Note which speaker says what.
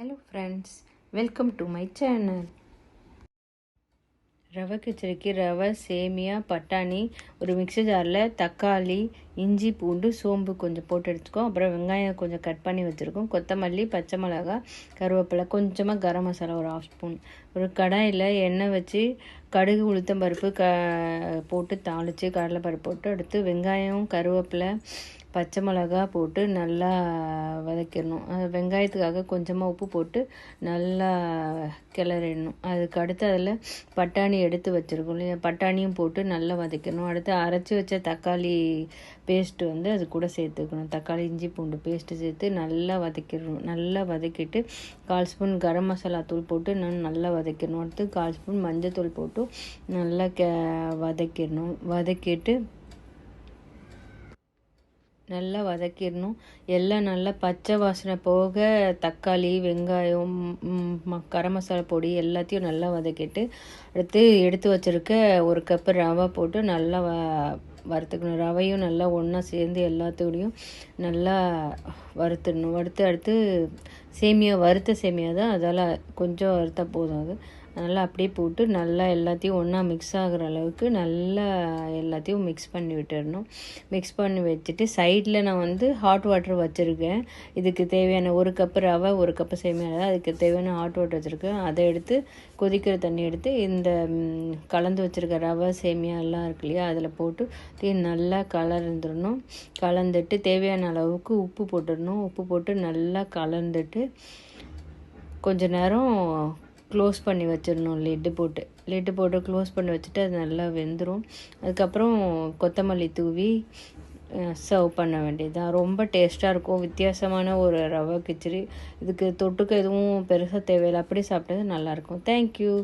Speaker 1: Hello friends, welcome to my channel. ரவை கிச்சடிக்கு ரவை, சேமியா, பட்டாணி, ஒரு மிக்ஸி ஜாரில் தக்காளி, இஞ்சி, பூண்டு, சோம்பு கொஞ்சம் போட்டு எடுத்துக்கோ. அப்புறம் வெங்காயம் கொஞ்சம் கட் பண்ணி வச்சுருக்கோம். கொத்தமல்லி, பச்சை மிளகா, கருவேப்பிலை, கொஞ்சமாக கரம் மசாலா ஒரு 1/2 ஸ்பூன். ஒரு கடாயில் எண்ணெய் வச்சு கடுகு, உளுத்தம் பருப்பு போட்டு தாளித்து கடலைப்பருப்பு போட்டு அடுத்து வெங்காயம், கருவேப்பிலை, பச்சை மிளகா போட்டு நல்லா வதக்கிடணும். வெங்காயத்துக்காக கொஞ்சமாக உப்பு போட்டு நல்லா கிளறிடணும். அதுக்கு அடுத்து அதில் பட்டாணி எடுத்து வச்சுருக்கோம் இல்லையா, பட்டாணியும் போட்டு நல்லா வதக்கணும். அடுத்து அரைச்சி வச்ச தக்காளி பேஸ்ட்டு அது கூட சேர்த்துக்கணும். தக்காளி, இஞ்சி, பூண்டு பேஸ்ட்டு சேர்த்து நல்லா வதக்கிடணும். நல்லா வதக்கிட்டு 1/4 ஸ்பூன் கரம் மசாலா தூள் போட்டு நல்லா வதக்கிடணும். அடுத்து 1/4 ஸ்பூன் மஞ்சள் தூள் போட்டு நல்லா வதக்கிடணும். வதக்கிட்டு நல்லா வதக்கிடணும். எல்லாம் நல்லா பச்சை வாசனை போக தக்காளி, வெங்காயம், கரம் மசாலா பொடி எல்லாத்தையும் நல்லா வதக்கிட்டு அடுத்து எடுத்து வச்சுருக்க 1 கப்பு ரவை போட்டு நல்லா வறுத்துக்கணும். ரவையும் நல்லா ஒன்றா சேர்ந்து எல்லாத்தோடையும் நல்லா வறுத்துடணும். அடுத்து சேமியா, வறுத்த சேமியா தான், அதால் கொஞ்சம் வறுத்தா போதும். அது நல்லா அப்படியே போட்டு நல்லா எல்லாத்தையும் ஒன்றா மிக்ஸ் ஆகிற அளவுக்கு நல்லா எல்லாத்தையும் மிக்ஸ் பண்ணி விட்டுடணும். மிக்ஸ் பண்ணி வச்சுட்டு சைடில் நான் ஹாட் வாட்டர் வச்சுருக்கேன். இதுக்கு தேவையான 1 கப்பு ரவை, 1 கப்பு சேமியா, அதுக்கு தேவையான ஹாட் வாட்டர் வச்சுருக்கேன். அதை எடுத்து கொதிக்கிற தண்ணி எடுத்து இந்த கலந்து வச்சுருக்க ரவை, சேமியா எல்லாம் இருக்கு இல்லையா, அதில் போட்டு நல்லா கலந்துடணும். கலந்துட்டு தேவையான அளவுக்கு உப்பு போட்டுடணும். உப்பு போட்டு நல்லா கலந்துட்டு கொஞ்ச நேரம் க்ளோஸ் பண்ணி வச்சிடணும். லிட்டு போட்டு க்ளோஸ் பண்ணி வச்சுட்டு அது நல்லா வெந்துடும். அதுக்கப்புறம் கொத்தமல்லி தூவி சர்வ் பண்ண வேண்டியதுதான். ரொம்ப டேஸ்ட்டாக இருக்கும். வித்தியாசமான ஒரு ரவை கிச்சடி. இதுக்கு தொட்டுக்க எதுவும் பெருசாக தேவையில்லை. அப்படி சாப்பிட்டது நல்லாயிருக்கும். தேங்க்யூ.